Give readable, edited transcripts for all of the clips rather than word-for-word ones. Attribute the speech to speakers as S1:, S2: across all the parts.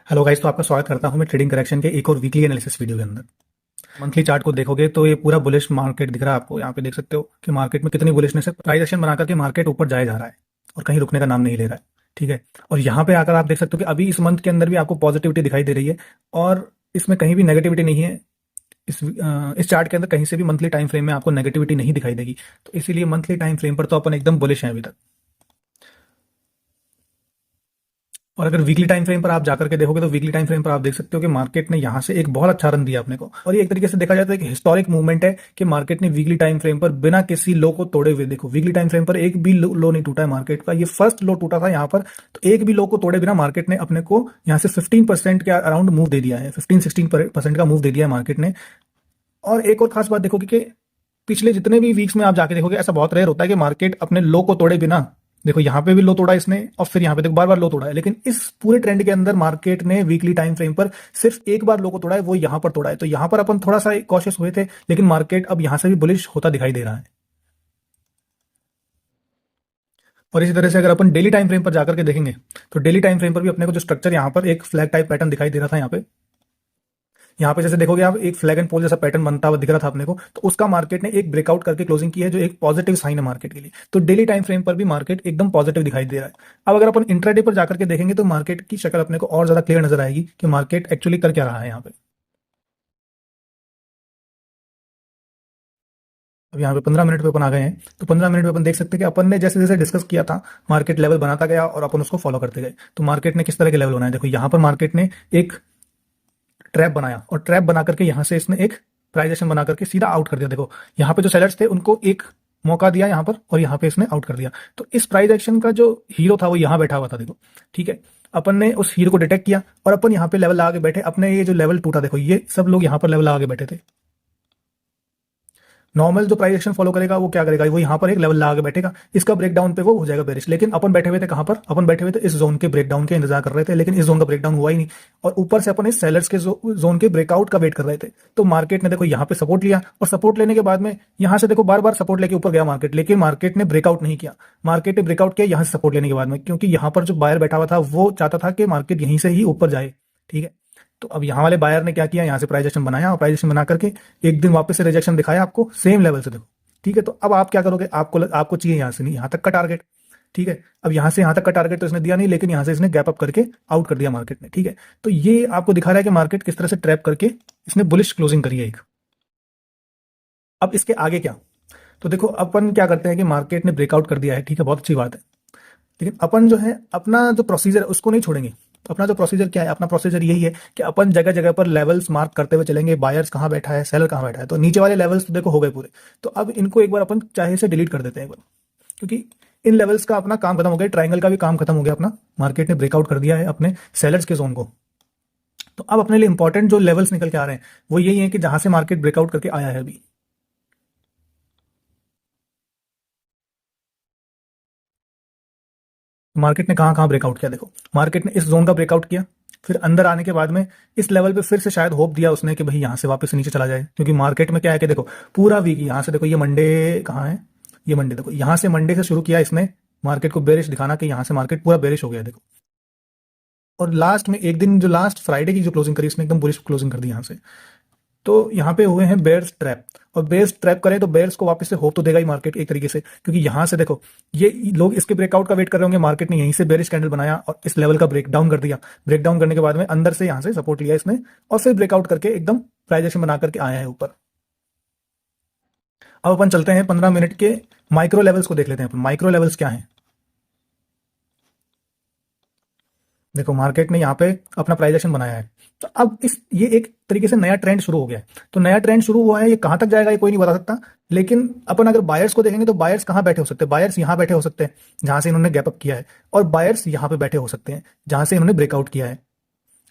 S1: Hello guys, तो आपका स्वागत करता हूं मैं ट्रेडिंग करेक्शन के एक और वीकली एनालिसिस वीडियो के अंदर। मंथली चार्ट को देखोगे तो ये पूरा बुलिश मार्केट दिख रहा है आपको। यहाँ पे देख सकते हो कि मार्केट में कितनी बुलिशनेस है। प्राइस एक्शन बना करके मार्केट ऊपर जाए जा रहा है और कहीं रुकने का नाम नहीं ले रहा है। ठीक है, और यहाँ पे आकर आप देख सकते हो कि अभी इस मंथ के अंदर भी आपको पॉजिटिविटी दिखाई दे रही है और इसमें कहीं भी नेगेटिविटी नहीं है। इस चार्ट के अंदर कहीं से भी मंथली टाइम फ्रेम में आपको नेगेटिविटी नहीं दिखाई देगी। तो इसीलिए मंथली टाइम फ्रेम पर तो अपन एकदम बुलिश हैं अभी तक। और अगर वीकली टाइम फ्रेम पर आप जाकर के देखोगे तो वीकली टाइम फ्रेम पर आप देख सकते हो कि मार्केट ने यहाँ से एक बहुत अच्छा रन दिया अपने को, और ये एक तरीके से देखा जाए तो एक हिस्टोरिक मूवमेंट है कि मार्केट ने वीकली टाइम फ्रेम पर बिना किसी लो को तोड़े हुए, देखो वीकली टाइम फ्रेम पर एक भी लो नहीं टूटा है मार्केट का। ये फर्स्ट लो टूटा था यहाँ पर, तो एक भी लो को तोड़े बिना मार्केट ने अपने को यहाँ से 15% के अराउंड मूव दे दिया है। 15-16% का मूव दे दिया है मार्केट ने। और एक और खास बात देखोगे कि पिछले जितने भी वीक्स में आप जाके देखोगे ऐसा बहुत रेयर होता है कि मार्केट अपने लो को तोड़े बिना, देखो यहाँ पे भी लो तोड़ा इसने और फिर यहाँ पे देखो बार बार लो तोड़ा है, लेकिन इस पूरे ट्रेंड के अंदर मार्केट ने वीकली टाइम फ्रेम पर सिर्फ एक बार लो को तोड़ा है, वो यहाँ पर तोड़ा है। तो यहाँ पर अपन थोड़ा सा कॉशियस हुए थे, लेकिन मार्केट अब यहाँ से भी बुलिश होता दिखाई दे रहा है। और इसी तरह से अगर अपन डेली टाइम फ्रेम पर जाकर के देखेंगे तो डेली टाइम फ्रेम पर भी अपने को जो स्ट्रक्चर यहाँ पर एक फ्लैग टाइप पैटर्न दिखाई दे रहा था। यहाँ पे जैसे देखोगे आप एक फ्लैग एंड पोल जैसा पैटर्न बनता हुआ दिख रहा था अपने को, तो उसका मार्केट ने एक ब्रेकआउट करके क्लोजिंग की है, जो एक पॉजिटिव साइन है मार्केट के लिए। तो डेली टाइम फ्रेम पर भी मार्केट एकदम पॉजिटिव दिखाई दे रहा है। अब अगर अपन इंट्राडे पर जाकर के देखेंगे तो मार्केट की शक्ल अपने को और ज्यादा क्लियर नजर आएगी कि मार्केट एक्चुअली कर क्या रहा है यहाँ पे। अब यहाँ पे 15 मिनट पे अपन आ गए हैं, तो 15 मिनट पे अपन देख सकते हैं कि अपन ने जैसे जैसे डिस्कस किया था मार्केट लेवल बनाता गया और अपन उसको फॉलो करते गए। तो मार्केट ने किस तरह के लेवल बनाए, देखो यहाँ पर मार्केट ने एक ट्रैप बनाया और ट्रैप बना करके यहाँ से इसने एक प्राइजेशन बना करके सीधा आउट कर दिया। देखो यहाँ पे जो सेलर्स थे उनको एक मौका दिया यहाँ पर और यहाँ पे इसने आउट कर दिया। तो इस प्राइस एक्शन का जो हीरो था वो यहाँ बैठा हुआ था। देखो ठीक है, अपन ने उस हीरो को डिटेक्ट किया और अपन यहाँ पे लेवल लगा के बैठे। अपने ये जो लेवल टूटा, देखो ये सब लोग यहाँ पर लेवल लगा के बैठे थे। नॉर्मल जो प्राइस एक्शन फॉलो करेगा वो क्या करेगा, वो यहाँ पर एक लेवल लगा के बैठेगा, इसका ब्रेकडाउन पे वो हो जाएगा बेरिश। लेकिन अपन बैठे हुए थे कहाँ पर, अपन बैठे हुए थे इस जोन के ब्रेकडाउन के इंतजार कर रहे थे, लेकिन इस जोन का ब्रेकडाउन हुआ ही नहीं। और ऊपर से अपन इस सेलर्स के जोन के ब्रेकआउट का वेट कर रहे थे। तो मार्केट ने देखो यहाँ पे सपोर्ट लिया और सपोर्ट लेने के बाद में यहाँ से देखो बार बार सपोर्ट लेके ऊपर गया मार्केट, लेकिन मार्केट ने ब्रेकआउट नहीं किया। मार्केट ने ब्रेकआउट किया यहाँ से सपोर्ट लेने के बाद में, क्योंकि यहाँ पर जो बायर बैठा हुआ था वो चाहता था कि मार्केट यहीं से ही ऊपर जाए। ठीक है, तो अब यहाँ वाले बायर ने क्या किया, यहाँ से प्राइस एक्शन बनाया और प्राइस एक्शन बना करके एक दिन वापस से रिजेक्शन दिखाया आपको सेम लेवल से। देखो ठीक है, तो अब आप क्या करोगे, आपको चाहिए यहाँ से नहीं यहाँ तक का टारगेट। ठीक है, अब यहाँ से यहाँ तक का टारगेट तो इसने दिया नहीं, लेकिन यहाँ से इसने गैप अप करके आउट कर दिया मार्केट ने। ठीक है, तो ये आपको दिखा रहा है कि मार्केट किस तरह से ट्रैप करके इसने बुलिश क्लोजिंग करी है एक। अब इसके आगे क्या, तो देखो अपन क्या करते हैं कि मार्केट ने ब्रेकआउट कर दिया है, ठीक है, बहुत अच्छी बात है, लेकिन अपन जो है अपना जो प्रोसीजर है उसको नहीं छोड़ेंगे। अपना जो प्रोसीजर क्या है, अपना प्रोसीजर यही है कि अपन जगह जगह पर लेवल्स मार्क करते हुए चलेंगे, बायर्स कहाँ बैठा है, सेलर कहाँ बैठा है। तो नीचे वाले लेवल्स तो देखो हो गए पूरे, तो अब इनको एक बार अपन चाहे से डिलीट कर देते हैं एक बार, क्योंकि इन लेवल्स का अपना काम खत्म हो गया, ट्राइंगल का भी काम खत्म हो गया अपना। मार्केट ने ब्रेकआउट कर दिया है अपने सेलर्स के जोन को। तो अब अपने लिए इंपॉर्टेंट जो लेवल्स निकल के आ रहे हैं वो यही है कि जहां से मार्केट ब्रेकआउट करके आया है अभी। मार्केट ने कहाँ कहाँ ब्रेकआउट किया, देखो मार्केट ने इस जोन का ब्रेकआउट किया, फिर अंदर आने के बाद में इस लेवल पे फिर से शायद होप दिया उसने कि भाई यहाँ से वापस नीचे चला जाए, क्योंकि मार्केट में क्या है कि देखो पूरा वीक यहाँ से देखो ये मंडे कहाँ है, ये मंडे देखो यहाँ से मंडे से शुरू किया इसने मार्केट को बेरिश दिखाना कि यहाँ से मार्केट पूरा बेरिश हो गया देखो। और लास्ट में एक दिन जो लास्ट फ्राइडे की जो क्लोजिंग करी इसने एकदम बुलिश क्लोजिंग कर दी यहाँ से। तो यहाँ पे हुए हैं बेयर्स ट्रैप, और बेयर्स ट्रैप करें तो बेयर्स को वापस से होप तो देगा ही मार्केट एक तरीके से, क्योंकि यहाँ से देखो ये लोग इसके ब्रेकआउट का वेट कर रहे होंगे। मार्केट ने यहीं से बेरिश कैंडल बनाया और इस लेवल का ब्रेकडाउन कर दिया। ब्रेकडाउन करने के बाद में अंदर से यहाँ से सपोर्ट लिया इसने और फिर ब्रेकआउट करके एकदम प्राइजेशन बना करके आया है ऊपर। अब अपन चलते हैं 15 मिनट के माइक्रो लेवल्स को देख लेते हैं। माइक्रो लेवल्स क्या है, देखो मार्केट ने यहाँ पे अपना प्राइजेशन बनाया है। तो अब इस ये एक तरीके से नया ट्रेंड शुरू हो गया है। तो नया ट्रेंड शुरू हुआ है, ये कहां तक जाएगा ये कोई नहीं बता सकता, लेकिन अपन अगर बायर्स को देखेंगे तो बायर्स कहां बैठे हो सकते हैं, बायर्स यहां बैठे हो सकते हैं जहां से इन्होंने गैप अप किया है, और बायर्स यहां पे बैठे हो सकते हैं जहां से इन्होंने ब्रेकआउट किया है।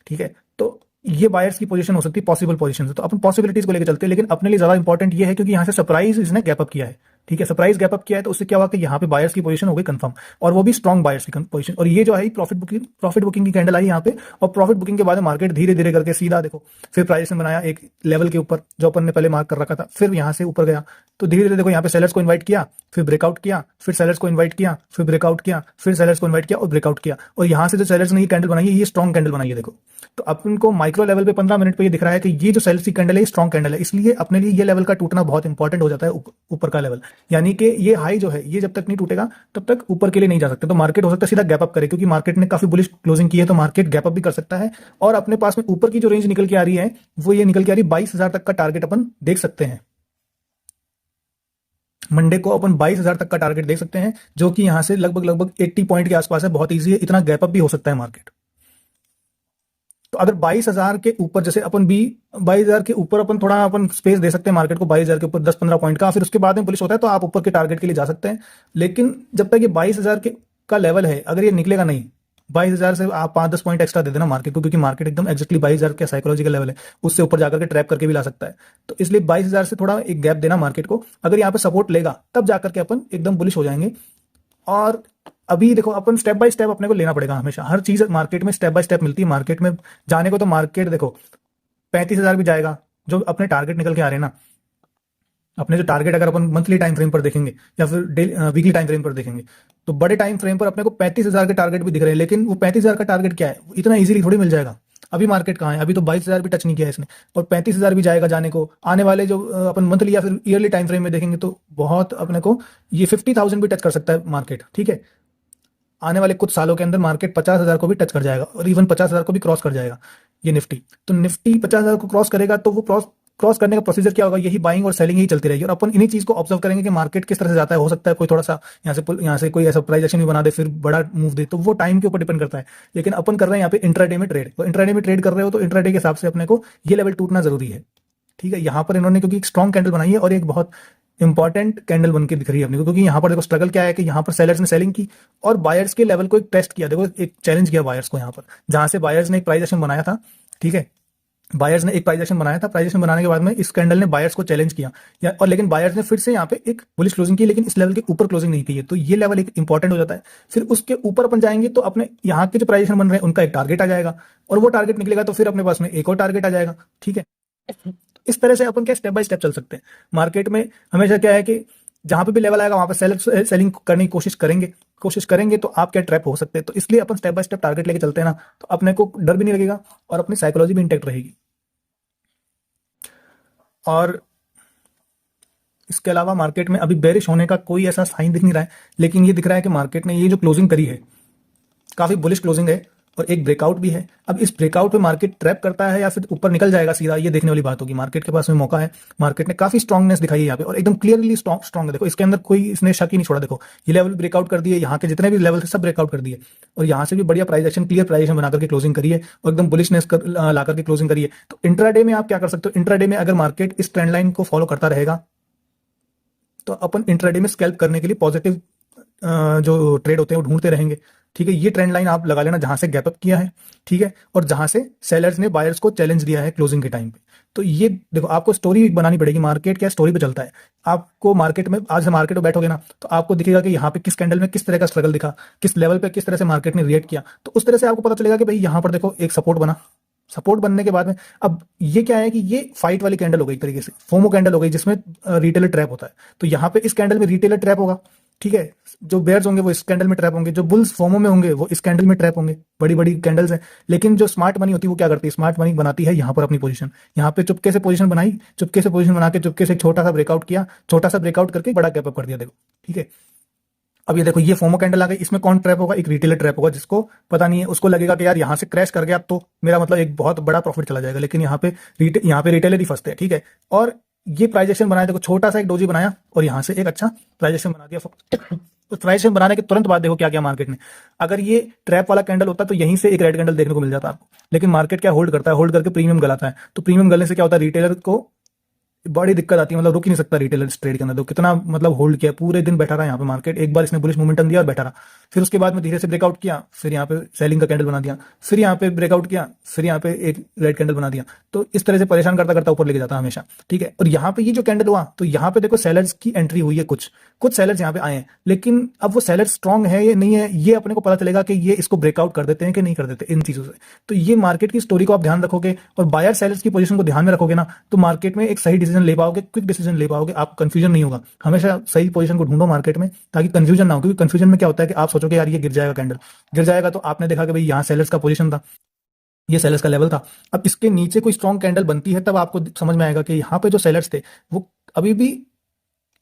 S1: ठीक है, तो ये बायर्स की पोजीशन हो सकती है, पॉसिबल पोजीशन। तो अपन पॉसिबिलिटीज को लेकर चलते हैं, लेकिन अपने लिए ज्यादा इंपॉर्टेंट ये है क्योंकि यहाँ से सरप्राइज इसने गैप अप किया है। ठीक है, सरप्राइज गैप अप किया है तो उससे क्या हुआ कि यहाँ पे बायर्स की पोजीशन हो गई कंफर्म, और वो भी स्ट्रॉन्ग बायर्स की पोजीशन। और ये जो है प्रॉफिट बुकिंग की कैंडल आई यहाँ पे, और प्रॉफिट बुकिंग के बाद मार्केट धीरे धीरे करके सीधा देखो फिर प्राइजेशन बनाया एक लेवल के ऊपर जो अपन ने पहले मार्क कर रखा था, फिर यहाँ से ऊपर गया। तो धीरे धीरे देखो यहाँ पे सेलर्स को इन्वाइट किया, फिर ब्रेकआउट किया, फिर सेलर्स को इन्वाइट किया, फिर ब्रेकआउट किया, फिर सेलर्स को इन्वाइट किया और ब्रेकआउट किया। और यहाँ से जो सेलर्स ने ये कैंडल बनाई है, ये स्ट्रॉन्ग कैंडल बनाई है देखो। तो अपन को माइक्रो लेवल पे 15 मिनट पे ये दिख रहा है कि ये जो सेल्स की कैंडल है स्ट्रॉन्ग कैंडल है, इसलिए अपने लिए ये लेवल का टूटना बहुत इंपॉर्टेंट हो जाता है, ऊपर का लेवल। यानी कि ये हाई जो है ये जब तक नहीं टूटेगा तब तक ऊपर के लिए नहीं जा सकते। तो मार्केट हो सकता है सीधा गैप अप करे, क्योंकि मार्केट ने काफी बुलिश क्लोजिंग की है, तो मार्केट गैप अप भी कर सकता है। और अपने पास में ऊपर की जो रेंज निकल के आ रही है वो ये निकल के आ रही है 22,000 तक का टारगेट अपन देख सकते हैं। मंडे को अपन 22,000 तक का टारगेट देख सकते हैं, जो कि यहां से लगभग 80 पॉइंट के आसपास है, बहुत ईजी है, इतना गैप अप भी हो सकता है मार्केट। तो अगर 22,000 के ऊपर जैसे अपन भी 22,000 के ऊपर अपन थोड़ा अपन स्पेस दे सकते हैं मार्केट को, 22,000 के ऊपर 10-15 पॉइंट का, फिर उसके बाद में बुलिश होता है तो आप ऊपर के टारगेट के लिए जा सकते हैं। लेकिन जब तक ये 22,000 के का लेवल है, अगर ये निकलेगा नहीं 22,000 से, आप 5-10 पॉइंट एक्स्ट्रा दे देना मार्केट को, क्योंकि मार्केट एकदम एक्जैक्टली 22,000 का साइकोलॉजिकल लेवल है, उससे ऊपर जाकर के ट्रैप करके भी ला सकता है। तो इसलिए 22,000 से थोड़ा एक गैप देना मार्केट को, अगर यहाँ पे सपोर्ट लेगा तब जाकर के अपन एकदम बुलिश हो जाएंगे। और अभी देखो अपन स्टेप बाय स्टेप अपने को लेना पड़ेगा, हमेशा हर चीज मार्केट में स्टेप बाय स्टेप मिलती है। मार्केट में जाने को तो मार्केट देखो 35,000 भी जाएगा, जो अपने टारगेट निकल के आ रहे हैं ना, अपने जो टारगेट अगर अपन मंथली टाइम फ्रेम पर देखेंगे या फिर वीकली टाइम फ्रेम पर देखेंगे, तो बड़े टाइम फ्रेम पर अपने को 35,000 के टारगेट भी दिख रहे हैं। लेकिन वो 35,000 का टारगेट क्या है, इतना इजीली थोड़ी मिल जाएगा। अभी मार्केट कहाँ है, अभी तो 22,000 भी टच नहीं किया है इसने, और 35,000 भी जाएगा जाने को। आने वाले जो अपन मंथली या फिर ईयरली टाइम फ्रेम में देखेंगे तो बहुत अपने को ये 50,000 भी टच कर सकता है मार्केट। ठीक है, आने वाले कुछ सालों के अंदर मार्केट 50,000 को भी टच कर जाएगा, और इवन 50,000 को भी क्रॉस कर जाएगा ये निफ्टी। तो निफ्टी 50,000 को क्रॉस करेगा तो वो क्रॉस करने का प्रोसीजर क्या होगा, यही बाइंग और सेलिंग ही चलती रहेगी। और अपन इन्हीं चीज को ऑब्जर्व करेंगे कि मार्केट किस तरह से जाता है। हो सकता है कोई थोड़ा सा यहाँ से कोई ऐसा प्राइस एक्शन भी बना दे, फिर बड़ा मूव दे, तो वो टाइम के ऊपर डिपेंड करता है। लेकिन अपन कर रहे हैं यहाँ पे इंट्राडे में ट्रेड, तो इंट्राडे में ट्रेड कर रहे हो तो इंट्राडे के हिसाब से अपने को ये लेवल टूटना जरूरी है। ठीक है, यहाँ पर इन्होंने क्योंकि एक स्ट्रॉन्ग कैंडल बनाई है और एक बहुत इंपॉर्टेंट कैंडल बन के दिख रही है अपने को, क्योंकि यहाँ पर देखो स्ट्रगल क्या है कि यहाँ पर सेलर्स ने सेलिंग की और बायर्स के लेवल को एक टेस्ट किया। देखो एक चैलेंज किया बायर्स को यहाँ पर, जहां से बायर्स ने एक प्राइस एक्शन बनाया था। ठीक है, बायर्स ने एक प्राइस एक्शन बनाया था, प्राइस एक्शन बनाने के बाद में इस कैंडल ने बायर्स को चैलेंज किया और लेकिन बायर्स ने फिर से यहाँ पे एक बुलिश क्लोजिंग की, लेकिन इस लेवल के ऊपर क्लोजिंग नहीं की है। तो ये लेवल एक इंपॉर्टेंट हो जाता है। फिर उसके ऊपर अपन जाएंगे तो अपने यहाँ के जो प्राइस एक्शन बन रहे हैं उनका एक टारगेट आ जाएगा, और वो टारगेट निकलेगा तो फिर अपने पास में एक और टारगेट आ जाएगा। ठीक है, इस तरह से अपन क्या स्टेप बाय स्टेप चल सकते हैं। मार्केट में हमेशा क्या है कि जहां पे भी लेवल आएगा वहां पर सेलिंग करने की कोशिश करेंगे तो आप क्या ट्रैप हो सकते हैं। तो इसलिए अपन स्टेप बाय स्टेप टारगेट लेके चलते हैं ना, तो अपने को डर भी नहीं लगेगा और अपनी साइकोलॉजी भी इंटैक्ट रहेगी। और इसके अलावा मार्केट में अभी बेरिश होने का कोई ऐसा साइन दिख नहीं रहा है, लेकिन ये दिख रहा है कि मार्केट ने ये जो क्लोजिंग करी है काफी बुलिश क्लोजिंग है और एक ब्रेकआउट भी है। अब इस ब्रेकआउट पे मार्केट ट्रैप करता है या फिर ऊपर निकल जाएगा सीधा, ये देखने वाली बात होगी। मार्केट के पास में मौका है, मार्केट ने काफी स्ट्रांगनेस दिखाई है यहाँ पे और एकदम क्लियरली स्ट्रांग है। देखो इसके अंदर कोई इसने शक ही नहीं छोड़ा। देखो ये लेवल ब्रेकआउट कर दिए, यहाँ के जितने भी लेवल थे सब ब्रेकआउट कर दिए, और यहाँ से भी बढ़िया price action, clear price action बनाकर के क्लोजिंग करिए और एकदम बुलिशनेस ला करके क्लोजिंग करिए। तो इंट्राडे में आप क्या कर सकते हो, इंट्राडे में अगर मार्केट इस ट्रेंड लाइन को फॉलो करता रहेगा तो अपन इंट्राडे में स्कैल्प करने के लिए पॉजिटिव जो ट्रेड होते हैं वो ढूंढते रहेंगे। ठीक है, ये ट्रेंड लाइन आप लगा लेना जहां से गैप अप किया है। ठीक है, और जहां से सेलर्स ने बायर्स को चैलेंज दिया है क्लोजिंग के टाइम पे। तो ये देखो आपको स्टोरी बनानी पड़ेगी। मार्केट क्या स्टोरी पे चलता है। आपको मार्केट में आज से मार्केट में बैठोगे ना तो आपको दिखेगा कि यहाँ पे किस कैंडल में किस तरह का स्ट्रगल दिखा, किस लेवल पे किस तरह से मार्केट ने रिएक्ट किया। तो उस तरह से आपको पता चलेगा कि भाई यहाँ पर देखो एक सपोर्ट बना, सपोर्ट बनने के बाद में अब ये क्या है कि ये फाइट वाली कैंडल हो गई, एक तरीके से फोमो कैंडल हो गई जिसमें रिटेलर ट्रैप होता है। तो यहाँ पे इस कैंडल में रिटेलर ट्रैप होगा। ठीक है, जो बेयर्स होंगे वो इस कैंडल में ट्रैप होंगे, जो बुल्स फोमो में होंगे वो इस कैंडल में ट्रैप होंगे। बड़ी बड़ी कैंडल्स हैं, लेकिन जो स्मार्ट मनी होती है वो क्या करती है, स्मार्ट मनी बनाती है यहाँ पर अपनी पोजीशन। यहाँ पे चुपके से पोजीशन बनाई, चुपके से पोजीशन बना के चुपके से छोटा सा ब्रेकआउट किया, छोटा सा ब्रेकआउट करके बड़ा गैप अप कर दिया। देखो ठीक है, अब ये देखो ये फोमो कैंडल आ गई, इसमें कौन ट्रैप होगा, एक रिटेलर ट्रैप होगा जिसको पता नहीं है। उसको लगेगा कि यार यहाँ से क्रैश कर गया तो मेरा मतलब एक बहुत बड़ा प्रॉफिट चला जाएगा, लेकिन यहाँ पे रिटेलर ही फंसते हैं। ठीक है, और ये प्राइजेक्शन बनाया, देखो छोटा सा एक डोजी बनाया और यहाँ से एक अच्छा प्राइजेक्शन बना दिया। तो प्राइजेक्शन बनाने के तुरंत बाद देखो क्या किया मार्केट ने। अगर ये ट्रैप वाला कैंडल होता तो यहीं से एक रेड कैंडल देखने को मिल जाता आपको, लेकिन मार्केट क्या होल्ड करता है, होल्ड करके प्रीमियम गलाता है। तो प्रीमियम गलने से क्या होता है, रिटेलर को बड़ी दिक्कत आती है, मतलब रुक ही नहीं सकता रिटेलर इस ट्रेड के अंदर। तो कितना मतलब होल्ड किया, पूरे दिन बैठा रहा यहाँ पे मार्केट। एक बार इसने बुलिश मोमेंटम दिया और बैठा रहा, फिर उसके बाद में धीरे से ब्रेकआउट किया, फिर यहाँ पे सेलिंग का कैंडल बना दिया, फिर यहाँ पे ब्रेकआउट किया, फिर यहाँ पे एक रेड कैंडल बना दिया। तो इस तरह से परेशान करता करता ऊपर लेके जाता है हमेशा, ठीक है। और यहाँ पे ये जो कैंडल हुआ, तो यहाँ पे देखो सेलर्स की एंट्री हुई है, कुछ कुछ सेलर्स यहाँ पे आए हैं, लेकिन अब वो सेलर स्ट्रांग है या नहीं है, ये अपने को पता चलेगा कि ये इसको ब्रेकआउट कर देते हैं कि नहीं कर देते इन चीजों से। तो ये मार्केट की स्टोरी को आप ध्यान रखोगे और बायर सेलर्स की पोजीशन को ध्यान में रखोगे ना, तो मार्केट में एक सही डिसीजन ले पाओगे, क्विक डिसीजन ले पाओगे, आप कंफ्यूजन नहीं होगा। हमेशा सही पोजीशन को ढूंढो मार्केट में, ताकि कंफ्यूजन ना हो, क्योंकि कंफ्यूजन में क्या होता है कि आप सोचोगे यार ये गिर जाएगा, कैंडल गिर जाएगा, तो आपने देखा कि भाई यहाँ सेलर्स का पोजीशन था, ये सेलर्स का लेवल था। अब इसके नीचे कोई स्ट्रॉन्ग कैंडल बनती है, तब आपको समझ में आएगा कि यहाँ पे जो सेलर्स थे वो अभी भी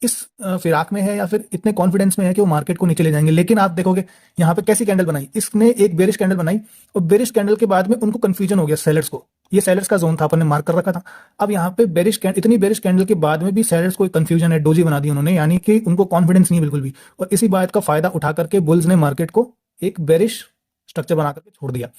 S1: इस फिराक में है या फिर इतने कॉन्फिडेंस में है कि वो मार्केट को नीचे ले जाएंगे। लेकिन आप देखोगे यहाँ पे कैसी कैंडल बनाई, इसने एक बेरिश कैंडल बनाई, और बेरिश कैंडल के बाद में उनको कंफ्यूजन हो गया सेलर्स को, ये सेलर्स का जोन था, अपन ने मार्क कर रखा था। अब यहाँ पे इतनी बेरिश कैंडल के बाद में भी सेलर्स को कंफ्यूजन है, डोजी बना दी उन्होंने, यानी कि उनको कॉन्फिडेंस नहीं बिल्कुल भी। और इसी बात का फायदा उठा करके बुल्स ने मार्केट को एक बेरिश स्ट्रक्चर बना करके छोड़ दिया।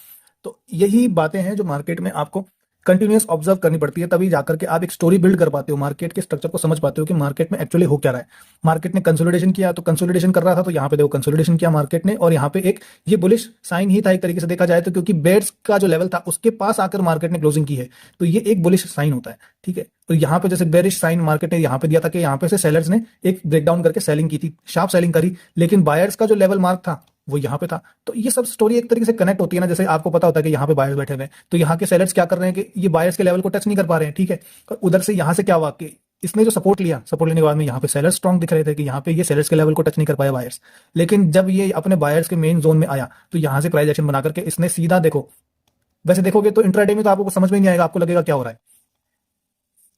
S1: तो यही बातें हैं जो मार्केट में आपको कंटिन्यूस ऑब्जर्व करनी पड़ती है, तभी जाकर के आप एक स्टोरी बिल्ड कर पाते हो, मार्केट के स्ट्रक्चर को समझ पाते हो कि मार्केट में एक्चुअली हो क्या रहा है। मार्केट ने कंसोलिडेशन किया, तो कंसोलिडेशन कर रहा था, तो यहाँ पे देखो कंसोलिडेशन किया मार्केट ने, और यहाँ पे एक ये बुलिश साइन ही था एक तरीके से देखा जाए तो, क्योंकि बेयर्स का जो लेवल था उसके पास आकर मार्केट ने क्लोजिंग की है, तो ये एक बुलिश साइन होता है, ठीक है। तो यहाँ पे जैसे बेरिश साइन मार्केट ने यहाँ पे दिया था कि यहाँ पे से सेलर्स ने एक ब्रेकडाउन करके सेलिंग की थी, शार्प सेलिंग करी, लेकिन बायर्स का जो लेवल मार्क था वो यहाँ पे था। तो ये सब स्टोरी एक तरीके से कनेक्ट होती है ना, जैसे आपको पता होता है कि यहाँ पे बायर्स बैठे हुए हैं, तो यहाँ के सेलर्स क्या कर रहे हैं कि ये बायर्स के लेवल को टच नहीं कर पा रहे हैं, ठीक है। और उधर से यहाँ से क्या हुआ कि इसने जो सपोर्ट लिया, सपोर्ट लेने के बाद में यहाँ पे सेलर्स स्ट्रॉन्ग दिख रहे थे कि यहाँ पे ये सेलर्स के लेवल को टच नहीं कर पाया बायर्स। लेकिन जब ये अपने बायर्स के मेन जोन में आया, तो यहाँ से प्राइस एक्शन बना करके इसने सीधा, देखो वैसे देखोगे तो इंट्राडे में तो आपको समझ में नहीं आएगा, आपको लगेगा क्या हो रहा है।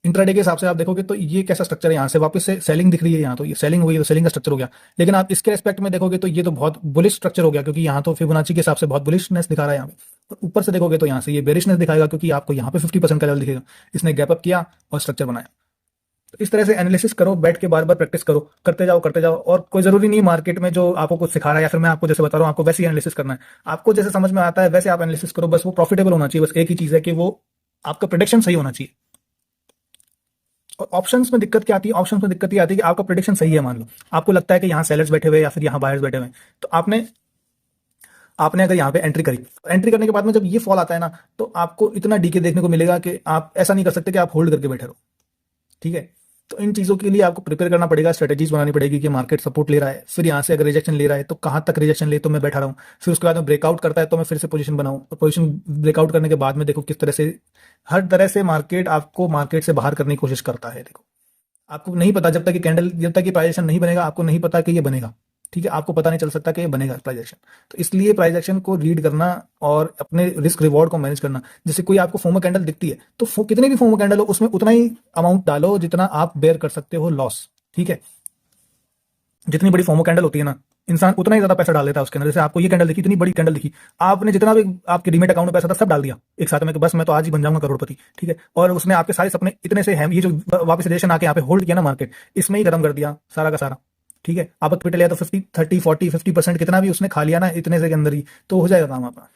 S1: इंट्राडे के हिसाब से आप देखोगे तो ये कैसा स्ट्रक्चर है, यहाँ से वापस से सेलिंग दिख रही है, यहाँ तो ये सेलिंग हुई है, तो सेलिंग का स्ट्रक्चर हो गया। लेकिन आप इसके रेस्पेक्ट में देखोगे तो ये तो बहुत बुलिश स्ट्रक्चर हो गया, क्योंकि यहाँ तो फिबोनाची के हिसाब से बहुत बुलिशनेस दिखा रहा है यहाँ पे। और ऊपर से देखोगे तो यहाँ से ये बेरिशनेस दिखाएगा, क्योंकि आपको यहाँ पे 50% का लेवल दिखेगा। इसने गैप अप किया और स्ट्रक्चर बनाया। तो इस तरह से एनालिसिस करो, बैठ के बार बार प्रैक्टिस करो, करते जाओ करते जाओ। और कोई जरूरी नहीं मार्केट में जो आपको कुछ सिखा रहा है या फिर मैं आपको जैसे बता रहा हूँ आपको वैसे ही एनालिसिस करना है, आपको जैसे समझ में आता है वैसे आप एनालिसिस करो, बस वो प्रॉफिटेबल होना चाहिए। बस एक ही चीज है कि वो आपका प्रोडिक्शन सही होना चाहिए। और ऑप्शंस में दिक्कत क्या आती है, ऑप्शंस में दिक्कत ये आती है कि आपका प्रेडिक्शन सही है, मान लो आपको लगता है कि यहाँ सेलर्स बैठे हुए या फिर यहाँ बायर्स बैठे हुए हैं, तो आपने आपने अगर यहाँ पे एंट्री करी, एंट्री करने के बाद में जब ये फॉल आता है ना, तो आपको इतना डीके देखने को मिलेगा कि आप ऐसा नहीं कर सकते कि आप होल्ड करके बैठे रहो, ठीक है। तो इन चीज़ों के लिए आपको प्रिपेयर करना पड़ेगा, स्ट्रेटेजीज बनानी पड़ेगी कि मार्केट सपोर्ट ले रहा है, फिर यहाँ से अगर रिजेक्शन ले रहा है तो कहाँ तक रिजेक्शन ले तो मैं बैठा रहूँ, फिर उसके बाद में ब्रेकआउट करता है तो मैं फिर से पोजीशन बनाऊँ, पोजीशन ब्रेकआउट करने के बाद में देखो किस तरह से, हर तरह से मार्केट आपको मार्केट से बाहर करने की कोशिश करता है। देखो आपको नहीं पता, जब तक कि कैंडल, जब तक कि प्राइस एक्शन नहीं बनेगा, आपको नहीं पता कि ये बनेगा, ठीक है। आपको पता नहीं चल सकता कि ये बनेगा प्राइस एक्शन। तो इसलिए प्राइस एक्शन को रीड करना और अपने रिस्क रिवॉर्ड को मैनेज करना, जैसे कोई आपको फोमो कैंडल दिखती है तो कितने भी फोमो कैंडल हो उसमें उतना ही अमाउंट डालो जितना आप बेयर कर सकते हो लॉस, ठीक है। जितनी बड़ी फोमो कैंडल होती है ना, इंसान उतना ही ज्यादा पैसा डाल देता है उसके अंदर। जैसे आपको ये कैंडल दिखी, इतनी बड़ी कैंडल दिखी, आपने जितना भी आपके डीमेट अकाउंट में पैसा था सब डाल दिया एक साथ में कि बस मैं तो आज ही बन जाऊंगा करोड़पति, ठीक है। और उसने आपके सारे सपने इतने से हैं, ये जो वापस रिजेक्शन आके यहाँ पे होल्ड किया ना मार्केट, इसमें ही खत्म कर दिया सारा का सारा, ठीक है। आप पिट लिया तो 50 30 40 50% कितना भी उसने खा लिया ना इतने से के अंदर ही, तो हो जाएगा काम आपका।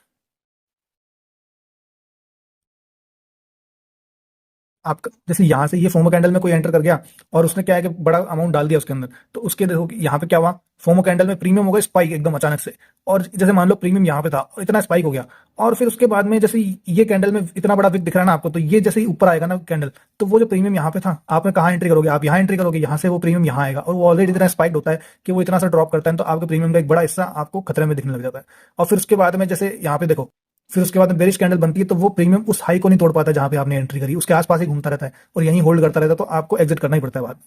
S1: आपका जैसे यहाँ से ये फोमो कैंडल में कोई एंटर कर गया और उसने क्या है कि बड़ा अमाउंट डाल दिया उसके अंदर, तो उसके देखो कि यहाँ पे क्या हुआ, फोमो कैंडल में प्रीमियम हो गया स्पाइक एकदम अचानक से। और जैसे मान लो प्रीमियम यहाँ पे था और इतना स्पाइक हो गया, और फिर उसके बाद में जैसे ये कैंडल में इतना बड़ा विक दिख रहा है ना आपको, तो ये जैसे ही ऊपर आएगा ना कैंडल, तो वो जो प्रीमियम यहाँ पे था आपने कहाँ एंट्री करोगे, आप यहाँ एंट्री करोगे, यहाँ से वो प्रीमियम यहाँ आएगा, और वो ऑलरेडी इतना स्पाइक होता है कि वो इतना सा ड्रॉप करता है, तो आपके प्रीमियम का एक बड़ा हिस्सा आपको खतरे में दिखने लग जाता है। और फिर उसके बाद में जैसे यहाँ पे देखो, फिर उसके बाद में बेरिश कैंडल बनती है, तो वो प्रीमियम उस हाई को नहीं तोड़ पाता जहां पे आपने एंट्री करी, उसके आसपास ही घूमता रहता है और यहीं होल्ड करता रहता है, तो आपको एग्जिट करना ही पड़ता है बाद में।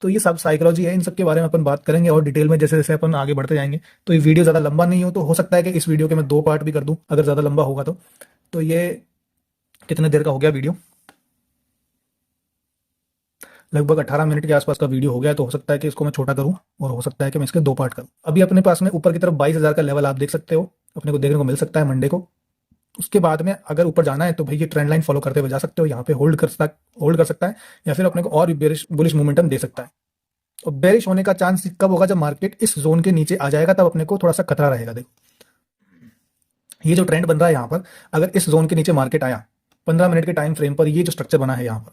S1: तो ये सब साइकोलॉजी है, इन सब के बारे में अपन बात करेंगे और डिटेल में जैसे जैसे अपन आगे बढ़ते जाएंगे। तो ये वीडियो ज़्यादा लंबा नहीं हो सकता है कि इस वीडियो के मैं 2 पार्ट भी कर दूं अगर ज़्यादा लंबा होगा तो ये कितने देर का हो गया वीडियो, लगभग 18 मिनट के आसपास का वीडियो हो गया, तो हो सकता है कि इसको मैं छोटा करूं और हो सकता है कि मैं इसके 2 पार्ट करूं। अभी अपने पास में ऊपर की तरफ 22,000 का लेवल आप देख सकते हो, अपने को देखने को मिल सकता है मंडे को। उसके बाद में अगर ऊपर जाना है तो भाई ये ट्रेंड लाइन फॉलो करते हुए जा सकते हो, यहाँ पे होल्ड कर सकता है या फिर अपने को और बेरिश बुलिश मोमेंटम दे सकता है। और बेरिश होने का चांस कब होगा, जब मार्केट इस जोन के नीचे आ जाएगा, तब अपने को थोड़ा सा खतरा रहेगा। देखो ये जो ट्रेंड बन रहा है यहाँ पर, अगर इस जोन के नीचे मार्केट आया 15 मिनट के टाइम फ्रेम पर, ये जो स्ट्रक्चर बना है यहाँ पर,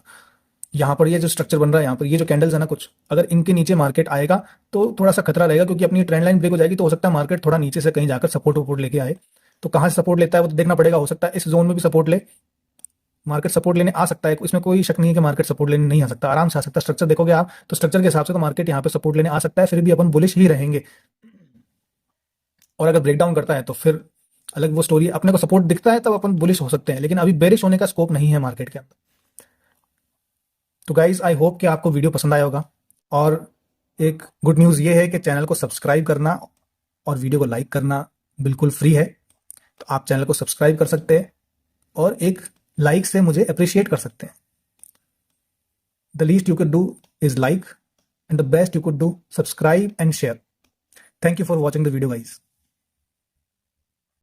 S1: यहाँ पर ये जो स्ट्रक्चर बन रहा है, यहाँ पर ये जो कैंडल्स है ना कुछ, अगर इनके नीचे मार्केट आएगा तो थोड़ा सा खतरा रहेगा, क्योंकि अपनी ट्रेंड लाइन ब्रेक हो जाएगी तो हो सकता है मार्केट थोड़ा नीचे से कहीं जाकर सपोर्ट वपोर्ट लेके आए। तो कहाँ से सपोर्ट लेता है वो तो देखना पड़ेगा, हो सकता है इस जोन में भी सपोर्ट ले, मार्केट सपोर्ट लेने आ सकता है, इसमें कोई शक नहीं है कि मार्केट सपोर्ट लेने नहीं आ सकता, आराम से आ सकता है। स्ट्रक्चर देखोगे आप तो स्ट्रक्चर के हिसाब से तो मार्केट यहाँ पे सपोर्ट लेने आ सकता है, फिर भी अपन बुलिश ही रहेंगे। और अगर ब्रेकडाउन करता है तो फिर अलग वो स्टोरी, अपने को सपोर्ट दिखता है तब अपन बुलिश हो सकते हैं, लेकिन अभी बेरिश होने का स्कोप नहीं है मार्केट के अंदर। तो गाइज आई होप कि आपको वीडियो पसंद आया होगा, और एक गुड न्यूज़ ये है कि चैनल को सब्सक्राइब करना और वीडियो को लाइक करना बिल्कुल फ्री है। तो आप चैनल को सब्सक्राइब कर सकते हैं और एक लाइक से मुझे अप्रिशिएट कर सकते हैं। The least you can do is like, and the best you could do subscribe and share. Thank you for watching the video guys.